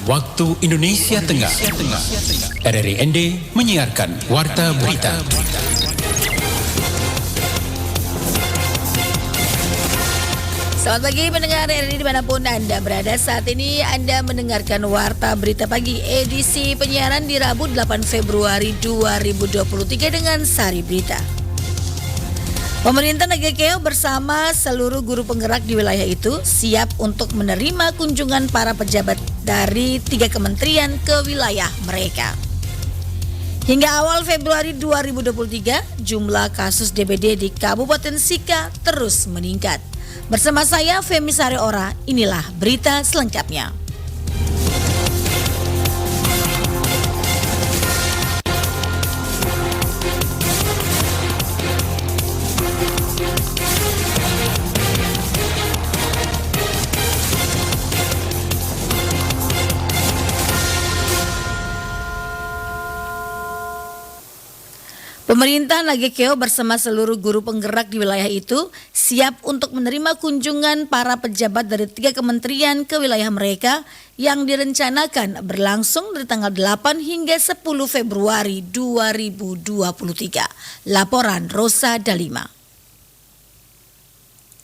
waktu Indonesia Tengah. RRI ND menyiarkan Warta Berita. Selamat pagi pendengar RRI dimanapun Anda berada. Saat ini Anda mendengarkan Warta Berita Pagi edisi penyiaran di Rabu 8 Februari 2023 dengan Sari Berita. Pemerintah negeri Kew bersama seluruh guru penggerak di wilayah itu siap untuk menerima kunjungan para pejabat dari 3 kementerian ke wilayah mereka. Hingga awal Februari 2023, jumlah kasus DBD di Kabupaten Sika terus meningkat. Bersama saya Femi Sareora, inilah berita selengkapnya. Pemerintah Nagekeo bersama seluruh guru penggerak di wilayah itu siap untuk menerima kunjungan para pejabat dari 3 kementerian ke wilayah mereka yang direncanakan berlangsung dari tanggal 8 hingga 10 Februari 2023. Laporan Rosa Dalima.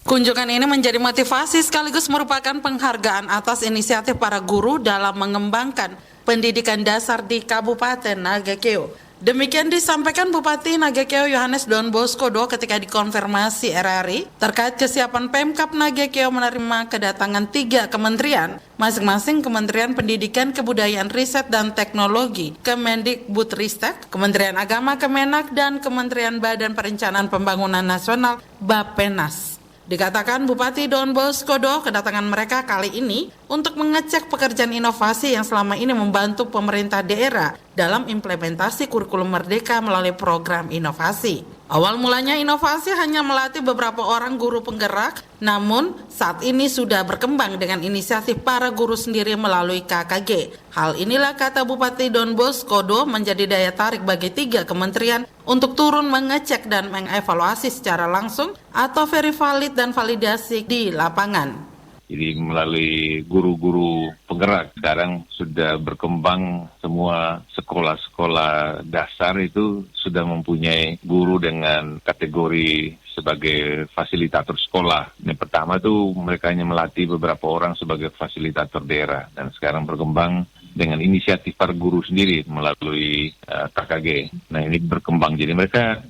Kunjungan ini menjadi motivasi sekaligus merupakan penghargaan atas inisiatif para guru dalam mengembangkan pendidikan dasar di Kabupaten Nagekeo. Demikian disampaikan Bupati Nagekeo Yohanes Don Bosco Do ketika dikonfirmasi RRI terkait kesiapan Pemkab Nagekeo menerima kedatangan 3 kementerian, masing-masing Kementerian Pendidikan, Kebudayaan, Riset dan Teknologi, Kemendikbudristek, Kementerian Agama Kemenak, dan Kementerian Badan Perencanaan Pembangunan Nasional Bappenas. Dikatakan Bupati Don Bosco Do kedatangan mereka kali ini untuk mengecek pekerjaan inovasi yang selama ini membantu pemerintah daerah dalam implementasi kurikulum Merdeka melalui program inovasi. Awal mulanya inovasi hanya melatih beberapa orang guru penggerak, namun saat ini sudah berkembang dengan inisiatif para guru sendiri melalui KKG. Hal inilah kata Bupati Don Bosco Do menjadi daya tarik bagi 3 kementerian untuk turun mengecek dan mengevaluasi secara langsung atau very valid dan validasi di lapangan. Jadi melalui guru-guru penggerak sekarang sudah berkembang semua sekolah-sekolah dasar itu sudah mempunyai guru dengan kategori sebagai fasilitator sekolah. Yang pertama itu mereka hanya melatih beberapa orang sebagai fasilitator daerah dan sekarang berkembang dengan inisiatif para guru sendiri melalui KKG. Nah ini berkembang jadi mereka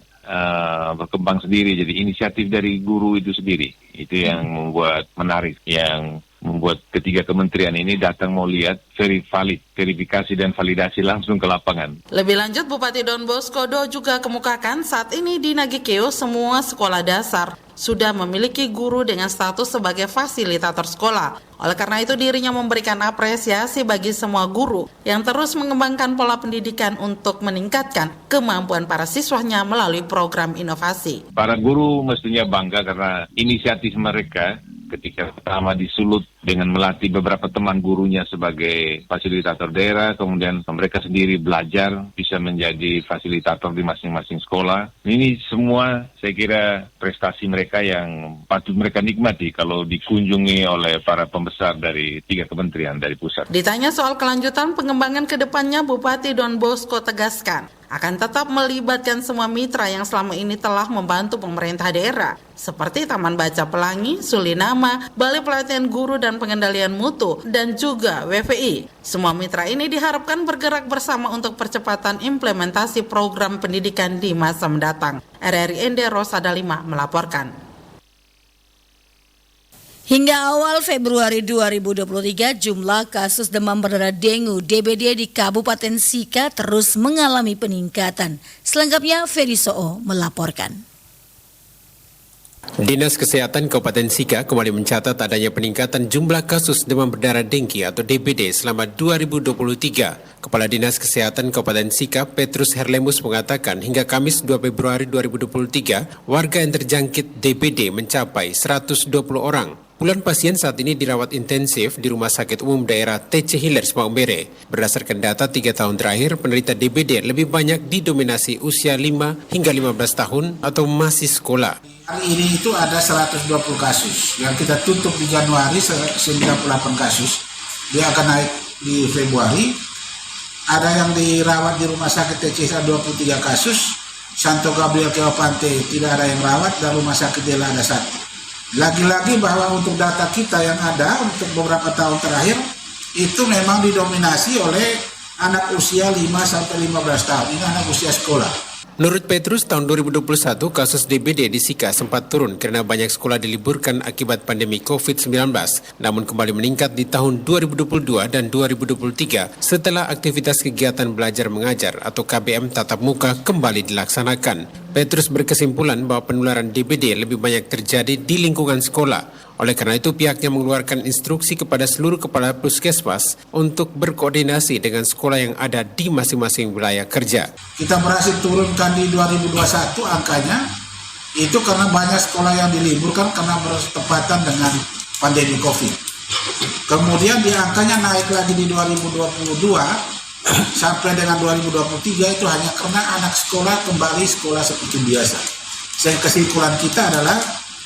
berkembang sendiri, jadi inisiatif dari guru itu sendiri. Itu yang membuat menarik, yang membuat 3 kementerian ini datang mau lihat verifikasi dan validasi langsung ke lapangan. Lebih lanjut, Bupati Don Bosco Do juga kemukakan saat ini di Nagekeo semua sekolah dasar sudah memiliki guru dengan status sebagai fasilitator sekolah. Oleh karena itu dirinya memberikan apresiasi bagi semua guru yang terus mengembangkan pola pendidikan untuk meningkatkan kemampuan para siswanya melalui program inovasi. Para guru mestinya bangga karena inisiatif mereka ketika pertama disulut dengan melatih beberapa teman gurunya sebagai fasilitator daerah, kemudian mereka sendiri belajar bisa menjadi fasilitator di masing-masing sekolah. Ini semua saya kira prestasi mereka yang patut mereka nikmati kalau dikunjungi oleh para pembesar dari 3 kementerian dari pusat. Ditanya soal kelanjutan pengembangan ke depannya, Bupati Don Bosco tegaskan akan tetap melibatkan semua mitra yang selama ini telah membantu pemerintah daerah seperti Taman Baca Pelangi, Sulinama, Balai Pelatihan Guru dan Pengendalian Mutu, dan juga WVI. Semua mitra ini diharapkan bergerak bersama untuk percepatan implementasi program pendidikan di masa mendatang. RRI ND Rosa Dalima melaporkan. Hingga awal Februari 2023, jumlah kasus demam berdarah dengue DBD di Kabupaten Sika terus mengalami peningkatan. Selengkapnya Ferry Soo melaporkan. Dinas Kesehatan Kabupaten Sika kembali mencatat adanya peningkatan jumlah kasus demam berdarah dengki atau DBD selama 2023. Kepala Dinas Kesehatan Kabupaten Sika, Petrus Herlemus mengatakan hingga Kamis 2 Februari 2023, warga yang terjangkit DBD mencapai 120 orang. Puluhan pasien saat ini dirawat intensif di Rumah Sakit Umum Daerah TC Hillers Maumere. Berdasarkan data 3 tahun terakhir, penderita DBD lebih banyak didominasi usia 5 hingga 15 tahun atau masih sekolah. Hari ini itu ada 120 kasus yang kita tutup di Januari 98 kasus. Dia akan naik di Februari. Ada yang dirawat di rumah sakit TCSA 23 kasus, Santo Gabriel Keopante tidak ada yang rawat, dan rumah sakit Dela ada 1. Lagi-lagi bahwa untuk data kita yang ada untuk beberapa tahun terakhir itu memang didominasi oleh anak usia 5-15 tahun. Ini anak usia sekolah. Menurut Petrus, tahun 2021 kasus DBD di Sika sempat turun karena banyak sekolah diliburkan akibat pandemi COVID-19, namun kembali meningkat di tahun 2022 dan 2023 setelah aktivitas kegiatan belajar mengajar atau KBM tatap muka kembali dilaksanakan. Petrus berkesimpulan bahwa penularan DBD lebih banyak terjadi di lingkungan sekolah. Oleh karena itu, pihaknya mengeluarkan instruksi kepada seluruh kepala puskesmas untuk berkoordinasi dengan sekolah yang ada di masing-masing wilayah kerja. Kita berhasil turunkan di 2021 angkanya, itu karena banyak sekolah yang diliburkan karena bertepatan dengan pandemi COVID. Kemudian di angkanya naik lagi di 2022 sampai dengan 2023 itu hanya karena anak sekolah kembali sekolah seperti biasa. Sehingga kesimpulan kita adalah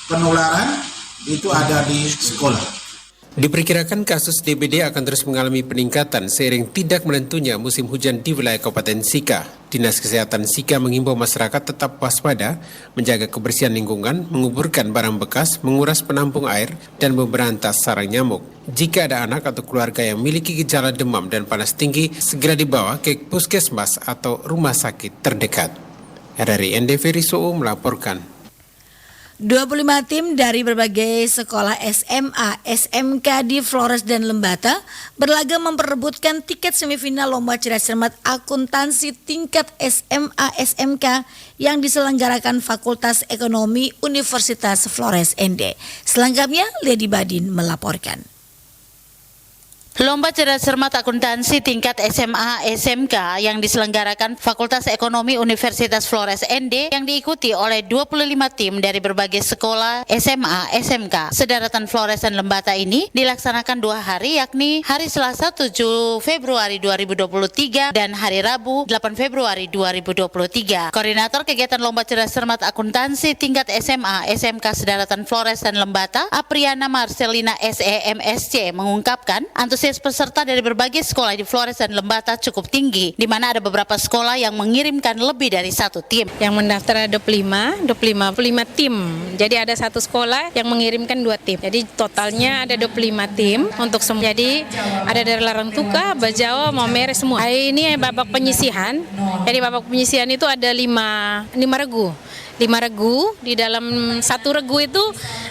penularan itu ada di sekolah. Diperkirakan kasus DBD akan terus mengalami peningkatan seiring tidak menentunya musim hujan di wilayah Kabupaten Sika. Dinas Kesehatan Sika mengimbau masyarakat tetap waspada, menjaga kebersihan lingkungan, menguburkan barang bekas, menguras penampung air, dan memberantas sarang nyamuk. Jika ada anak atau keluarga yang memiliki gejala demam dan panas tinggi, segera dibawa ke puskesmas atau rumah sakit terdekat. RRI ND Ferisoo melaporkan. 25 tim dari berbagai sekolah SMA, SMK di Flores dan Lembata berlaga memperebutkan tiket semifinal Lomba Cerdas Cermat Akuntansi tingkat SMA, SMK yang diselenggarakan Fakultas Ekonomi Universitas Flores ND. Selengkapnya, Lady Badin melaporkan. Lomba Cerdas Cermat Akuntansi tingkat SMA SMK yang diselenggarakan Fakultas Ekonomi Universitas Flores ND yang diikuti oleh 25 tim dari berbagai sekolah SMA SMK sedaratan Flores dan Lembata ini dilaksanakan 2 hari, yakni hari Selasa 7 Februari 2023 dan hari Rabu 8 Februari 2023. Koordinator kegiatan Lomba Cerdas Cermat Akuntansi tingkat SMA SMK sedaratan Flores dan Lembata, Apriana Marcelina SEMSC, mengungkapkan antusias peserta dari berbagai sekolah di Flores dan Lembata cukup tinggi, di mana ada beberapa sekolah yang mengirimkan lebih dari 1 tim. Yang mendaftar ada 25 tim. Jadi ada 1 sekolah yang mengirimkan 2 tim. Jadi totalnya ada 25 tim untuk semua. Jadi ada dari Larangtuka, Bajau, Maumere semua. Ini babak penyisihan. Jadi babak penyisihan itu ada 5 regu. 5 regu, di dalam 1 regu itu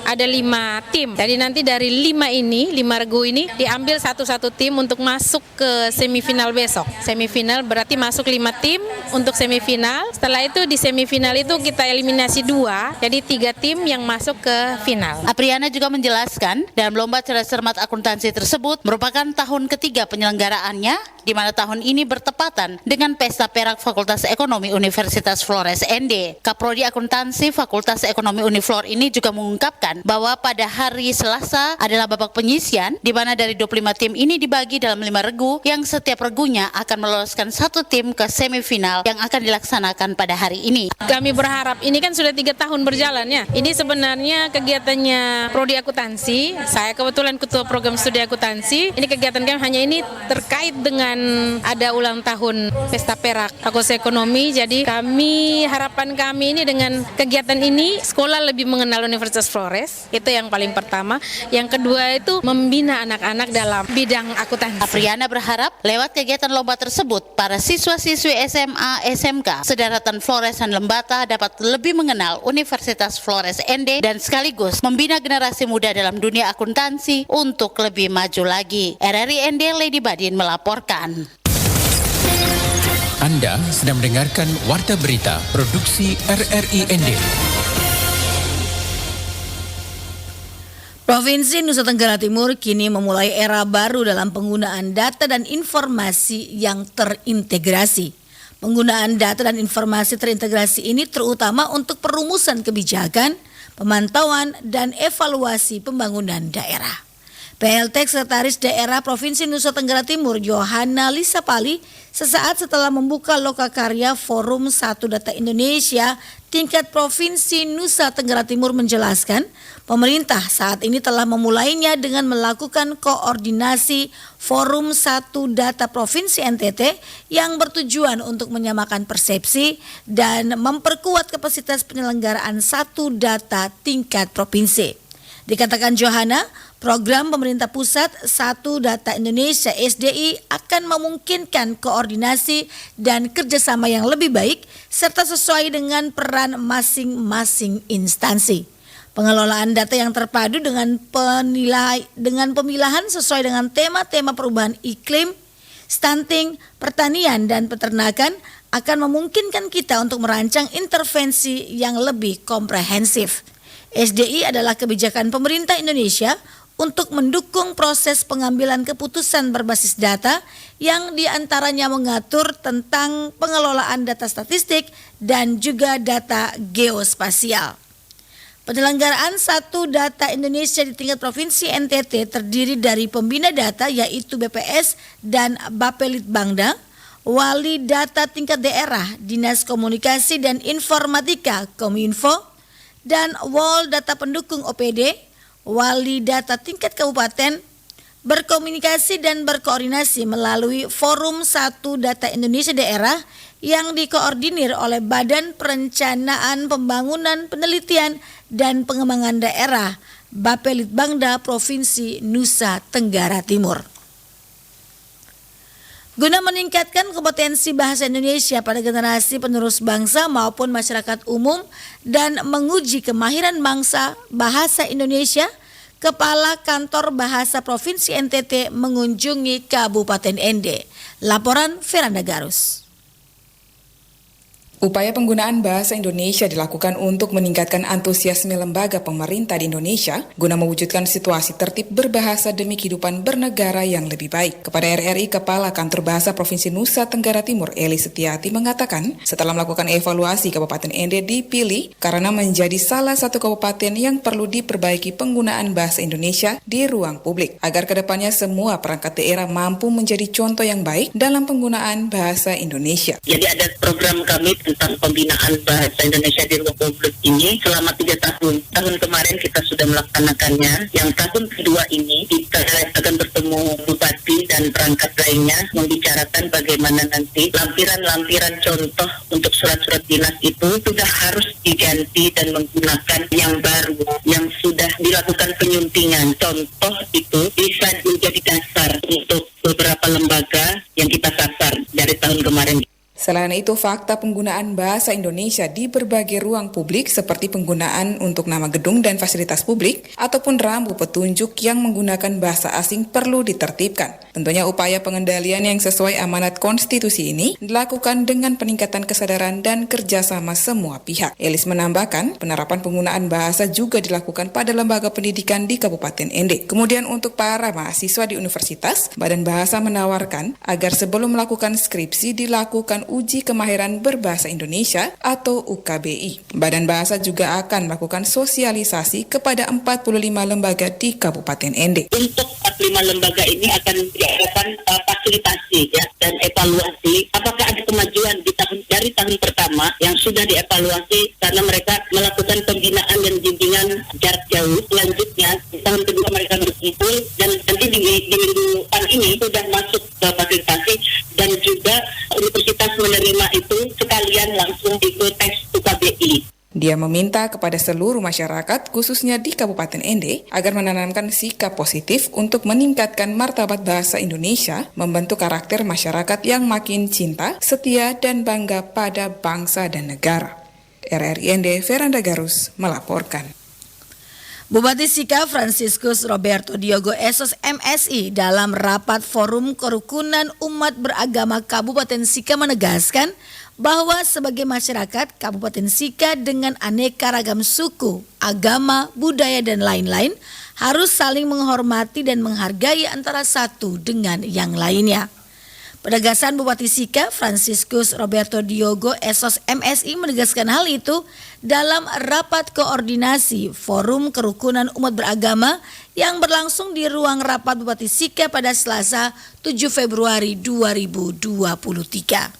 ada 5 tim. Jadi nanti dari 5 regu ini diambil satu-satu tim untuk masuk ke semifinal besok. Semifinal berarti masuk 5 tim untuk semifinal. Setelah itu di semifinal itu kita eliminasi 2, jadi 3 tim yang masuk ke final. Apriana juga menjelaskan dalam Lomba Cerdas Cermat Akuntansi tersebut merupakan tahun ketiga penyelenggaraannya, di mana tahun ini bertepatan dengan Pesta Perak Fakultas Ekonomi Universitas Flores ND. Kaprodi Akuntansi Fakultas Ekonomi Uniflor ini juga mengungkapkan bahwa pada hari Selasa adalah babak penyisian, di mana dari 25 tim ini dibagi dalam 5 regu yang setiap regunya akan meloloskan 1 tim ke semifinal yang akan dilaksanakan pada hari ini. Kami berharap, ini kan sudah 3 tahun berjalan ya. Ini sebenarnya kegiatannya Prodi Akuntansi. Saya kebetulan ketua program studi akuntansi. Ini kegiatan kami hanya ini terkait dengan ada ulang tahun Pesta Perak Fakultas Ekonomi. Jadi harapan kami ini dengan kegiatan ini sekolah lebih mengenal Universitas Flores. Itu yang paling pertama. Yang kedua itu membina anak-anak dalam bidang akuntansi. Apriana berharap lewat kegiatan lomba tersebut para siswa-siswi SMA SMK sedaratan Flores dan Lembata dapat lebih mengenal Universitas Flores ND dan sekaligus membina generasi muda dalam dunia akuntansi untuk lebih maju lagi. RRI ND Lady Badin melaporkan. Anda sedang mendengarkan Warta Berita Produksi RRI ND. Provinsi Nusa Tenggara Timur kini memulai era baru dalam penggunaan data dan informasi yang terintegrasi. Penggunaan data dan informasi terintegrasi ini terutama untuk perumusan kebijakan, pemantauan, dan evaluasi pembangunan daerah. PLT Sekretaris Daerah Provinsi Nusa Tenggara Timur Johanna Lisapali sesaat setelah membuka lokakarya Forum 1 Data Indonesia tingkat Provinsi Nusa Tenggara Timur menjelaskan, pemerintah saat ini telah memulainya dengan melakukan koordinasi Forum 1 Data Provinsi NTT yang bertujuan untuk menyamakan persepsi dan memperkuat kapasitas penyelenggaraan satu data tingkat provinsi. Dikatakan Johanna, program pemerintah pusat Satu Data Indonesia SDI akan memungkinkan koordinasi dan kerjasama yang lebih baik serta sesuai dengan peran masing-masing instansi. Pengelolaan data yang terpadu dengan pemilahan sesuai dengan tema-tema perubahan iklim, stunting, pertanian, dan peternakan akan memungkinkan kita untuk merancang intervensi yang lebih komprehensif. SDI adalah kebijakan pemerintah Indonesia untuk mendukung proses pengambilan keputusan berbasis data yang diantaranya mengatur tentang pengelolaan data statistik dan juga data geospasial. Penyelenggaraan Satu Data Indonesia di tingkat Provinsi NTT terdiri dari pembina data yaitu BPS dan Bapelitbangda, wali data tingkat daerah Dinas Komunikasi dan Informatika Kominfo, dan wall data pendukung OPD, wali data tingkat kabupaten, berkomunikasi dan berkoordinasi melalui Forum 1 Data Indonesia Daerah yang dikoordinir oleh Badan Perencanaan Pembangunan Penelitian dan Pengembangan Daerah Bapelitbangda Provinsi Nusa Tenggara Timur. Guna meningkatkan kompetensi bahasa Indonesia pada generasi penerus bangsa maupun masyarakat umum dan menguji kemahiran bahasa Indonesia, Kepala Kantor Bahasa Provinsi NTT mengunjungi Kabupaten Ende. Laporan Veranda Garus. Upaya penggunaan bahasa Indonesia dilakukan untuk meningkatkan antusiasme lembaga pemerintah di Indonesia guna mewujudkan situasi tertib berbahasa demi kehidupan bernegara yang lebih baik. Kepada RRI, Kepala Kantor Bahasa Provinsi Nusa Tenggara Timur Eli Setiati mengatakan, setelah melakukan evaluasi Kabupaten Ende dipilih karena menjadi salah satu kabupaten yang perlu diperbaiki penggunaan bahasa Indonesia di ruang publik, agar kedepannya semua perangkat daerah mampu menjadi contoh yang baik dalam penggunaan bahasa Indonesia. Jadi ada program kami tentang pembinaan bahasa Indonesia di ruang publik ini selama 3 tahun. Tahun kemarin kita sudah melaksanakannya. Yang tahun kedua ini kita akan bertemu bupati dan perangkat lainnya membicarakan bagaimana nanti lampiran-lampiran contoh untuk surat-surat dinas itu sudah harus diganti dan menggunakan yang baru yang sudah dilakukan penyuntingan. Contoh itu bisa menjadi dasar untuk beberapa lembaga yang kita sasar dari tahun kemarin. Selain itu, fakta penggunaan bahasa Indonesia di berbagai ruang publik seperti penggunaan untuk nama gedung dan fasilitas publik ataupun rambu petunjuk yang menggunakan bahasa asing perlu ditertibkan. Tentunya upaya pengendalian yang sesuai amanat konstitusi ini dilakukan dengan peningkatan kesadaran dan kerjasama semua pihak. Elis menambahkan, penerapan penggunaan bahasa juga dilakukan pada lembaga pendidikan di Kabupaten Ende. Kemudian untuk para mahasiswa di universitas, Badan Bahasa menawarkan agar sebelum melakukan skripsi dilakukan uji kemahiran berbahasa Indonesia atau UKBI. Badan Bahasa juga akan melakukan sosialisasi kepada 45 lembaga di Kabupaten Ende. Untuk 45 lembaga ini akan diadakan fasilitasi ya, dan evaluasi apakah ada kemajuan dari tahun pertama yang sudah dievaluasi karena mereka melakukan pembinaan dan bimbingan jarak jauh. Selanjutnya di tahun kedua mereka berkumpul dan nanti di minggu depan ini sudah masuk ke fasilitasi dan juga universitas menerima itu sekalian langsung ikut tes UKBI. Dia meminta kepada seluruh masyarakat, khususnya di Kabupaten Ende, agar menanamkan sikap positif untuk meningkatkan martabat bahasa Indonesia, membentuk karakter masyarakat yang makin cinta, setia, dan bangga pada bangsa dan negara. RRI Ende, Veranda Garus, melaporkan. Bupati Sika Franciscus Roberto Diogo Esos MSI dalam rapat Forum Kerukunan Umat Beragama Kabupaten Sika menegaskan bahwa sebagai masyarakat Kabupaten Sika dengan aneka ragam suku, agama, budaya dan lain-lain harus saling menghormati dan menghargai antara satu dengan yang lainnya. Penegasan Bupati Sika, Franciscus Roberto Diogo Esos MSI menegaskan hal itu dalam rapat koordinasi Forum Kerukunan Umat Beragama yang berlangsung di ruang rapat Bupati Sika pada Selasa 7 Februari 2023.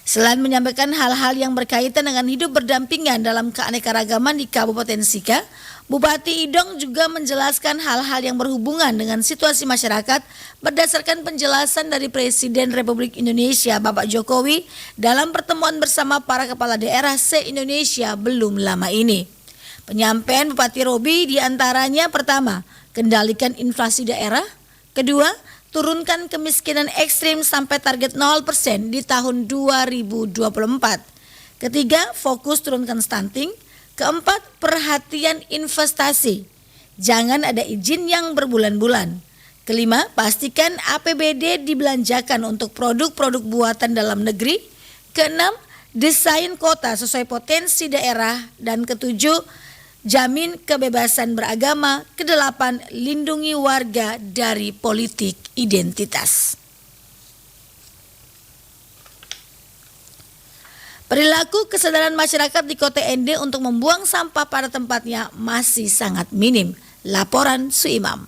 Selain menyampaikan hal-hal yang berkaitan dengan hidup berdampingan dalam keanekaragaman di Kabupaten Sika, Bupati Idong juga menjelaskan hal-hal yang berhubungan dengan situasi masyarakat berdasarkan penjelasan dari Presiden Republik Indonesia Bapak Jokowi dalam pertemuan bersama para kepala daerah se-Indonesia belum lama ini. Penyampaian Bupati Robi diantaranya pertama, kendalikan inflasi daerah, kedua, turunkan kemiskinan ekstrim sampai target 0% di tahun 2024. Ketiga, fokus turunkan stunting. Keempat, perhatian investasi. Jangan ada izin yang berbulan-bulan. Kelima, pastikan APBD dibelanjakan untuk produk-produk buatan dalam negeri. Keenam, desain kota sesuai potensi daerah. Dan ketujuh, jamin kebebasan beragama. Kedelapan, lindungi warga dari politik identitas. Perilaku kesadaran masyarakat di Kota ND untuk membuang sampah pada tempatnya masih sangat minim. Laporan Suimam.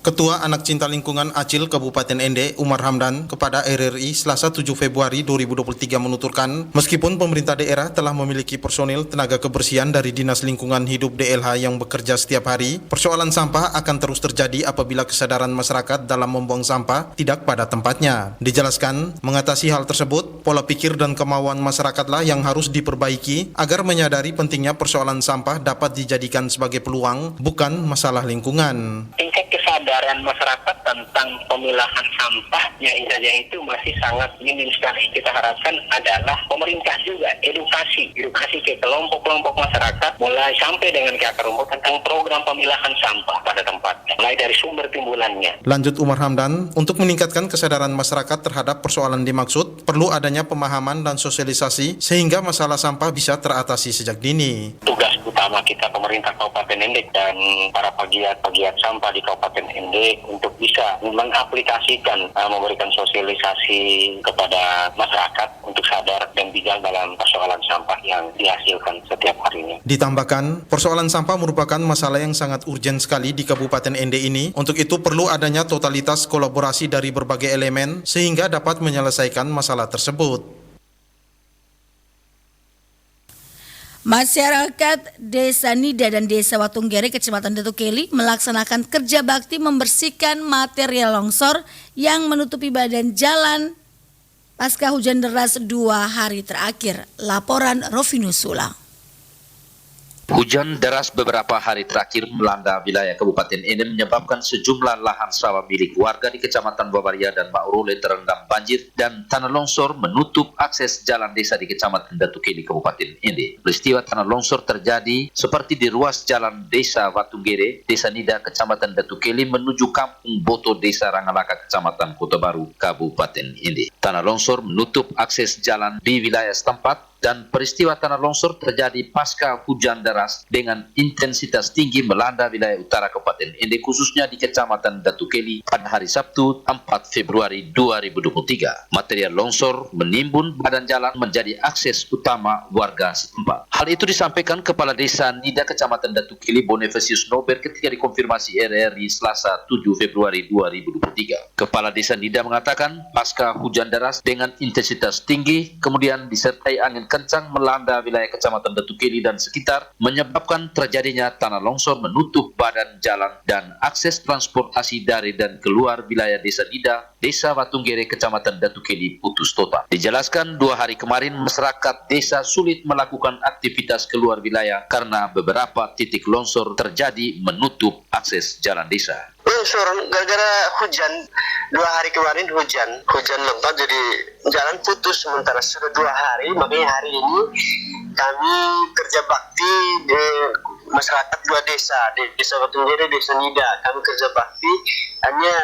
Ketua Anak Cinta Lingkungan Acil Kabupaten Ende, Umar Hamdan, kepada RRI Selasa 7 Februari 2023 menuturkan, meskipun pemerintah daerah telah memiliki personil tenaga kebersihan dari Dinas Lingkungan Hidup DLH yang bekerja setiap hari, persoalan sampah akan terus terjadi apabila kesadaran masyarakat dalam membuang sampah tidak pada tempatnya. Dijelaskan, mengatasi hal tersebut, pola pikir dan kemauan masyarakatlah yang harus diperbaiki agar menyadari pentingnya persoalan sampah dapat dijadikan sebagai peluang, bukan masalah lingkungan. Tingkat kesadaran masyarakat tentang pemilahan sampahnya saja itu masih sangat minim sekali. Kita harapkan adalah pemerintah juga edukasi ke kelompok-kelompok masyarakat mulai sampai dengan ke akar rumput tentang program pemilahan sampah pada tempatnya, mulai dari sumber timbulannya. Lanjut Umar Hamdan, untuk meningkatkan kesadaran masyarakat terhadap persoalan dimaksud, perlu adanya pemahaman dan sosialisasi sehingga masalah sampah bisa teratasi sejak dini. Tugas utama kita pemerintah Kabupaten Ende dan para pegiat sampah di Kabupaten Ende untuk bisa mengaplikasikan, memberikan sosialisasi kepada masyarakat untuk sadar dan bijak dalam persoalan sampah yang dihasilkan setiap harinya. Ditambahkan, persoalan sampah merupakan masalah yang sangat urgen sekali di Kabupaten Ende ini. Untuk itu perlu adanya totalitas kolaborasi dari berbagai elemen sehingga dapat menyelesaikan masalah tersebut. Masyarakat Desa Nida dan Desa Watunggere, Kecamatan Datu Keli melaksanakan kerja bakti membersihkan material longsor yang menutupi badan jalan pasca hujan deras 2 hari terakhir. Laporan Rofinus Sula. Hujan deras beberapa hari terakhir melanda wilayah Kabupaten Ende menyebabkan sejumlah lahan sawah milik warga di Kecamatan Babaria dan Maurole terendam banjir dan tanah longsor menutup akses jalan desa di Kecamatan Datu Keli Kabupaten Ende. Peristiwa tanah longsor terjadi seperti di ruas jalan Desa Watunggere, Desa Nida, Kecamatan Datu Keli menuju Kampung Boto, Desa Rangalaka, Kecamatan Kota Baru, Kabupaten Ende. Tanah longsor menutup akses jalan di wilayah setempat dan peristiwa tanah longsor terjadi pasca hujan deras dengan intensitas tinggi melanda wilayah utara Kabupaten Ende, khususnya di Kecamatan Datu Keli pada hari Sabtu 4 Februari 2023. Material longsor menimbun badan jalan menjadi akses utama warga setempat. Hal itu disampaikan Kepala Desa Nida Kecamatan Datu Keli Bonifasius Nober ketika dikonfirmasi RRI Selasa 7 Februari 2023. Kepala Desa Nida mengatakan pasca hujan deras dengan intensitas tinggi kemudian disertai angin kencang melanda wilayah Kecamatan Datu Keli dan sekitar menyebabkan terjadinya tanah longsor menutup badan jalan dan akses transportasi dari dan keluar wilayah Desa Nida, Desa Watunggere, Kecamatan Datu Keli putus total. Dijelaskan 2 hari kemarin masyarakat desa sulit melakukan aktivitas keluar wilayah karena beberapa titik longsor terjadi menutup akses jalan desa. Longsor gara-gara hujan, 2 hari kemarin hujan lebat jadi jalan putus sementara sudah 2 hari, makanya hari ini kami kerja bakti di masyarakat 2 desa, di Desa Watunggere, Desa Nida. Kami kerja bakti, hanya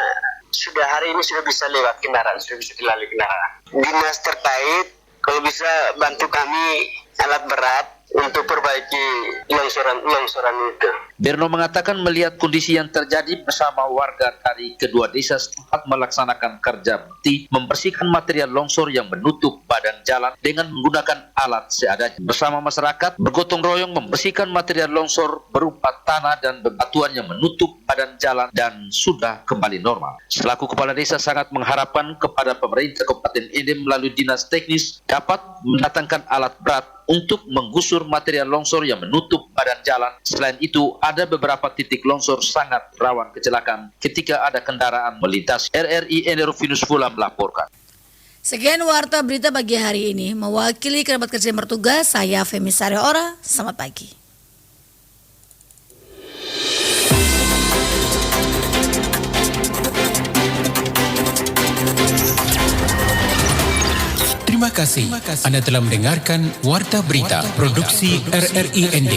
sudah hari ini sudah bisa lewat kendaraan, sudah bisa dilalui kendaraan. Dinas terkait kalau bisa bantu kami alat berat untuk perbaiki longsoran itu. Berno mengatakan melihat kondisi yang terjadi bersama warga dari kedua desa setempat melaksanakan kerja bakti membersihkan material longsor yang menutup badan jalan dengan menggunakan alat seadanya. Bersama masyarakat bergotong royong membersihkan material longsor berupa tanah dan bebatuan yang menutup badan jalan dan sudah kembali normal. Selaku kepala desa sangat mengharapkan kepada pemerintah Kabupaten Ende melalui dinas teknis dapat mendatangkan alat berat untuk menggusur material longsor yang menutup badan jalan. Selain itu, ada beberapa titik longsor sangat rawan kecelakaan ketika ada kendaraan melintas. RRI Ende Rufinus Fula melaporkan. Sekian warta berita pagi hari ini. Mewakili kerabat kerja yang bertugas, saya Femi Saryaora. Selamat pagi. Terima kasih. Anda telah mendengarkan Warta Berita Produksi RRI ND.